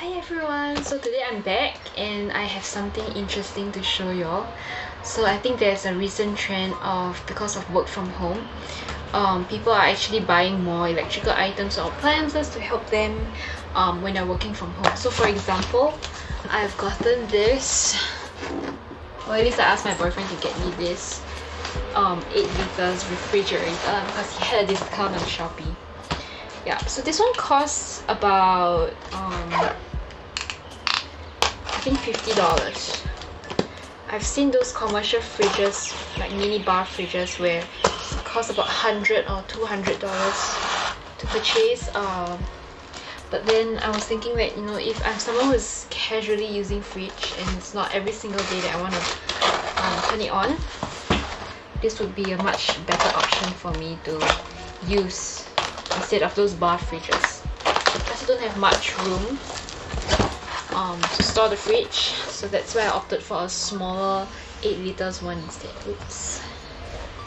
Hi everyone! So today I'm back and I have something interesting to show y'all. So I think there's a recent trend of, because of work from home, people are actually buying more electrical items or appliances to help them when they're working from home. So for example, I've gotten this, or at least I asked my boyfriend to get me this 8 liters refrigerator because he had a discount on Shopee. Yeah, so this one costs about I think $50. I've seen those commercial fridges, like mini bar fridges, where it costs about $100 or $200 to purchase. But then I was thinking that, you know, if I'm someone who's casually using fridge and it's not every single day that I want to turn it on, this would be a much better option for me to use instead of those bar fridges. I also don't have much room to store the fridge, so that's why I opted for a smaller 8 liters one instead. Oops.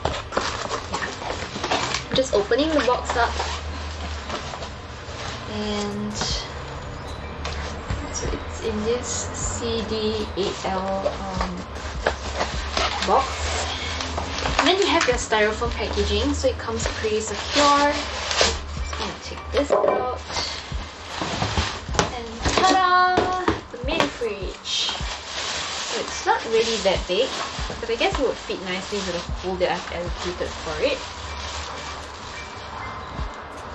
Yeah. I'm just opening the box up, and so it's in this CD8L box. And then you have your styrofoam packaging, so it comes pretty secure. Just gonna take this out, and ta-da! The mini fridge. So it's not really that big, but I guess it would fit nicely into the hole that I've allocated for it.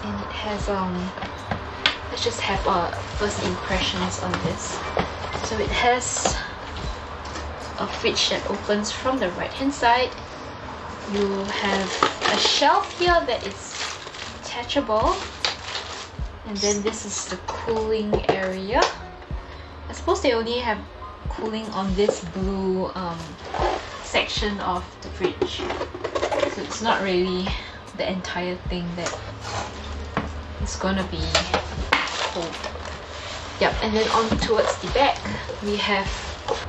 And it has let's just have first impressions on this. So it has a fridge that opens from the right hand side. You have a shelf here that is detachable, and then this is the cooling area. I suppose they only have cooling on this blue section of the fridge, so it's not really the entire thing that is gonna be cold. Yep, and then on towards the back we have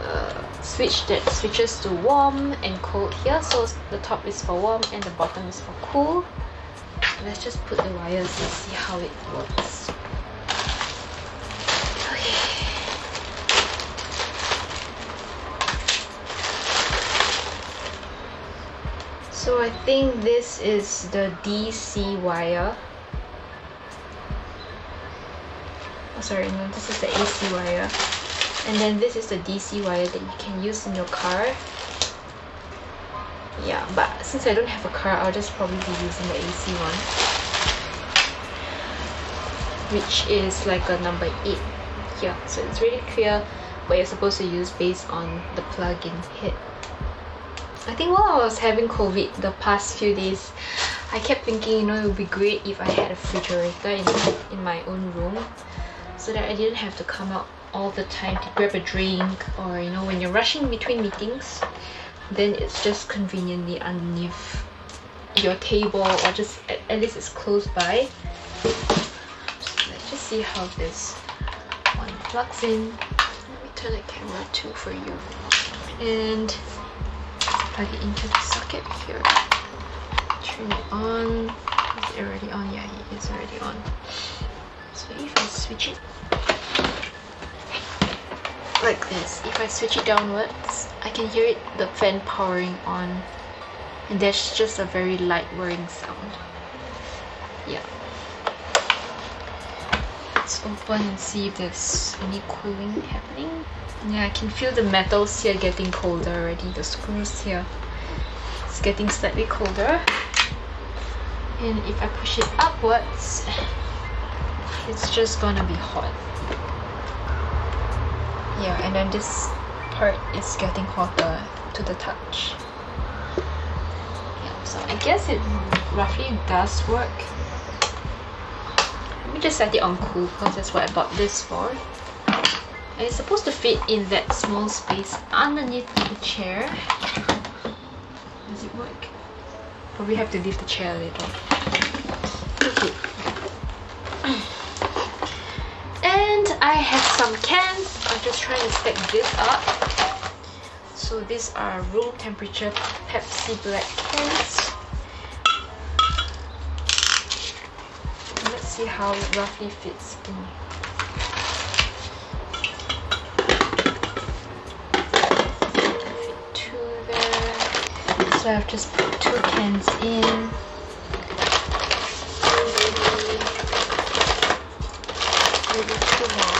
a switch that switches to warm and cold here. So the top is for warm and the bottom is for cool. Let's just put the wires and see how it works. Okay. So I think this is the DC wire. Oh sorry, no, this is the AC wire. And then this is the DC wire that you can use in your car. Yeah, but since I don't have a car, I'll just probably be using the AC one, which is like a number 8 here. So it's really clear what you're supposed to use based on the plug-in kit. I think while I was having COVID the past few days, I kept thinking, you know, it would be great if I had a refrigerator in my own room, so that I didn't have to come out all the time to grab a drink, or you know, when you're rushing between meetings, then it's just conveniently underneath your table, or just at least it's close by. So let's just see how this one plugs in. Let me turn the camera too for you, and plug it into the socket here. Turn it on. Is it already on? Yeah, it is already on. So if I switch it like this, if I switch it downwards, I can hear the fan powering on, and there's just a very light whirring sound. Yeah. Let's open and see if there's any cooling happening. Yeah, I can feel the metals here getting colder already. The screws here, it's getting slightly colder. And if I push it upwards, it's just gonna be hot. Yeah, and then this part is getting hotter to the touch. Yeah, so I guess it roughly does work. Let me just set it on cool because that's what I bought this for. And it's supposed to fit in that small space underneath the chair. Does it work? Probably have to leave the chair a little. Okay. And I have some cans. I'm just trying to stack this up. So these are room temperature Pepsi Black cans. Let's see how it roughly fits in. So I've just put 2 cans in. Maybe 2 more.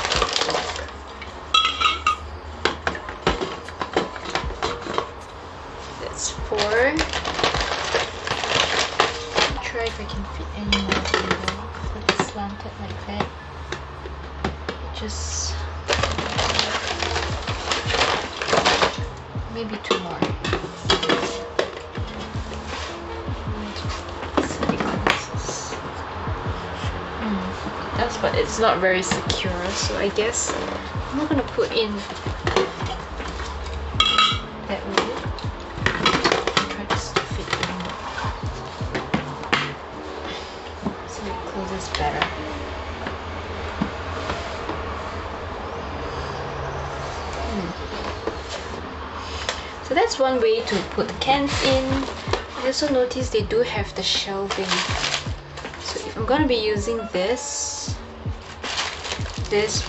That's 4. Try if I can fit any more in there. If it's slanted like that. Just maybe 2 more. But it's not very secure, so I guess I'm not gonna put in that way. Try to stuff it in so it closes better. So that's one way to put the cans in. I also noticed they do have the shelving. So if I'm gonna be using this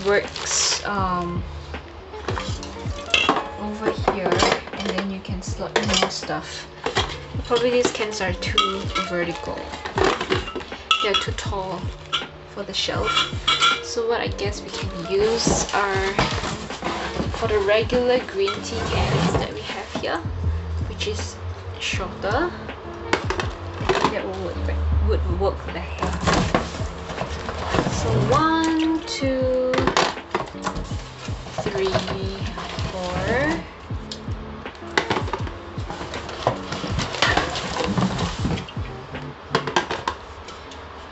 works over here, and then you can slot in more stuff. Probably these cans are too vertical. They're too tall for the shelf. So what I guess we can use are for the regular green tea cans that we have here, which is shorter. That would work better. So 1, 2, 3, 4.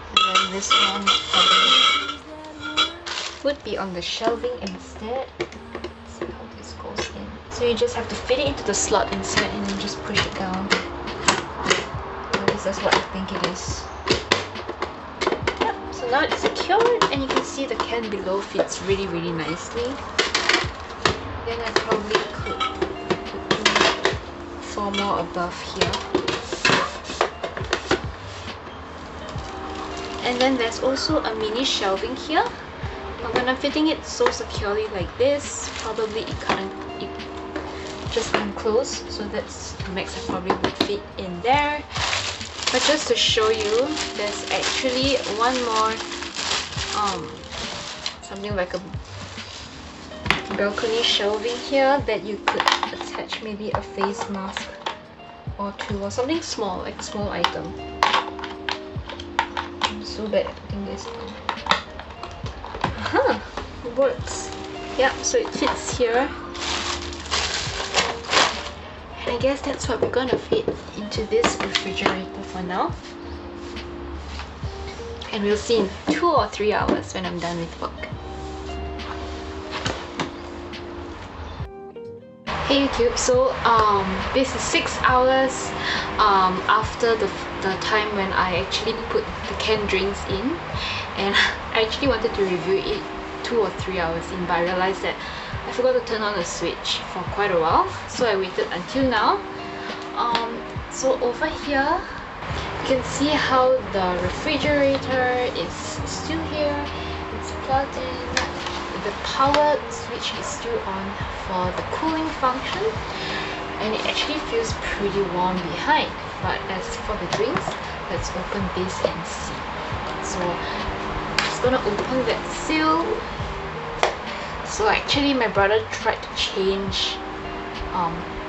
And then this one would be on the shelving instead. Let's see how this goes in. So you just have to fit it into the slot inside and then just push it down. This is what I think it is. So now it's secured, and you can see the can below fits really, really nicely. Then I probably could put 4 more above here. And then there's also a mini shelving here. But when I'm fitting it so securely like this, probably it just unclose. So that's the max I probably would fit in there. But just to show you, there's actually one more, something like a balcony shelving here that you could attach maybe a face mask or 2 or something small, like a small item. I'm so bad at putting this on. Aha! It works. Yeah, so it fits here. I guess that's what we're gonna fit into this refrigerator for now. And we'll see in 2 or 3 hours when I'm done with work. Hey YouTube, so this is 6 hours after the time when I actually put the canned drinks in, and I actually wanted to review it 2 or 3 hours in, but I realized that I forgot to turn on the switch for quite a while, so I waited until now. So over here, you can see how the refrigerator is still here. It's plugged in. The power switch is still on for the cooling function, and it actually feels pretty warm behind. But as for the drinks, let's open this and see. So I'm just gonna open that seal. So actually my brother tried to change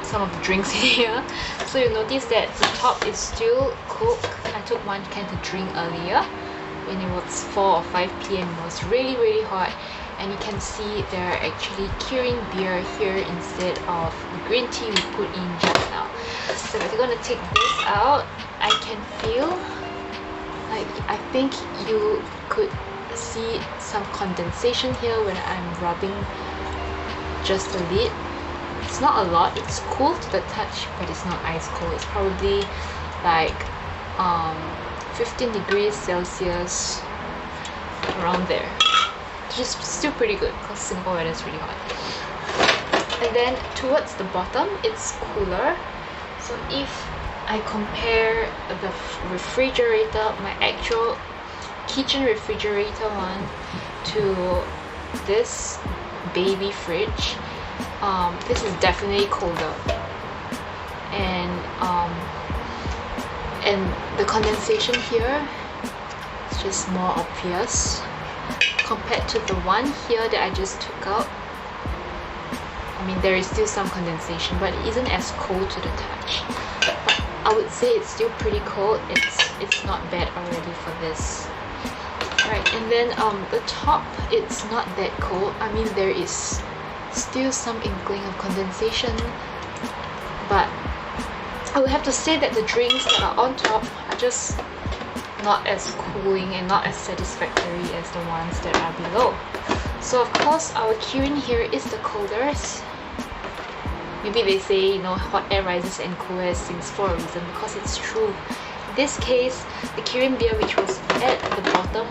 some of the drinks in here. So you notice that the top is still cooked. I took 1 can to drink earlier when it was 4 or 5 p.m. It was really, really hot. And you can see they're actually curing beer here instead of the green tea we put in just now. So if you're gonna take this out, I can feel like, I think you could see some condensation here when I'm rubbing just the lid. It's not a lot, it's cool to the touch, but it's not ice cold. It's probably like 15 degrees Celsius, around there. Which is still pretty good because Singapore weather is really hot. And then towards the bottom, it's cooler. So if I compare the refrigerator, my actual kitchen refrigerator one, to this baby fridge, this is definitely colder. and the condensation here is just more obvious compared to the one here that I just took out. I mean, there is still some condensation, but it isn't as cold to the touch. But I would say it's still pretty cold. It's not bad already for this. Right, and then the top, it's not that cold. I mean, there is still some inkling of condensation, but I would have to say that the drinks that are on top are just not as cooling and not as satisfactory as the ones that are below. So of course our Kirin here is the coldest. Maybe they say, you know, hot air rises and cool air sinks for a reason, because it's true. In this case, the Kirin beer, which was at the bottom,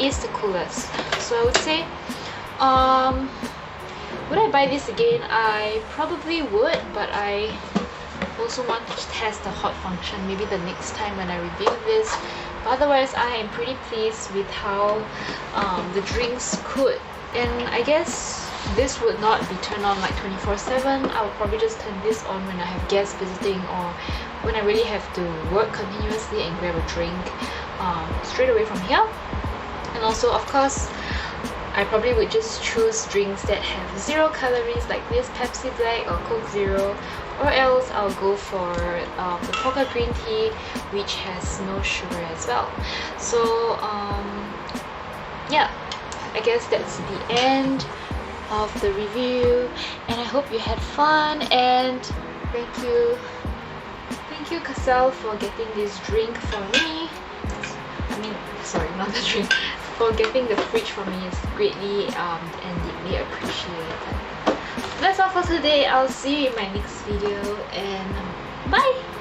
is the coolest. So I would say, would I buy this again? I probably would, but I also want to test the hot function maybe the next time when I review this. But otherwise, I am pretty pleased with how the drinks could. And I guess this would not be turned on like 24/7. I would probably just turn this on when I have guests visiting, or when I really have to work continuously and grab a drink straight away from here. And also, of course, I probably would just choose drinks that have 0 calories, like this Pepsi Black or Coke Zero, or else I'll go for the Poca Green Tea, which has no sugar as well. So yeah, I guess that's the end of the review, and I hope you had fun, and thank you Cassell for getting this drink for me. I mean, sorry, not the drink, for getting the fridge for me is greatly and deeply appreciated. That's all for today. I'll see you in my next video, and bye!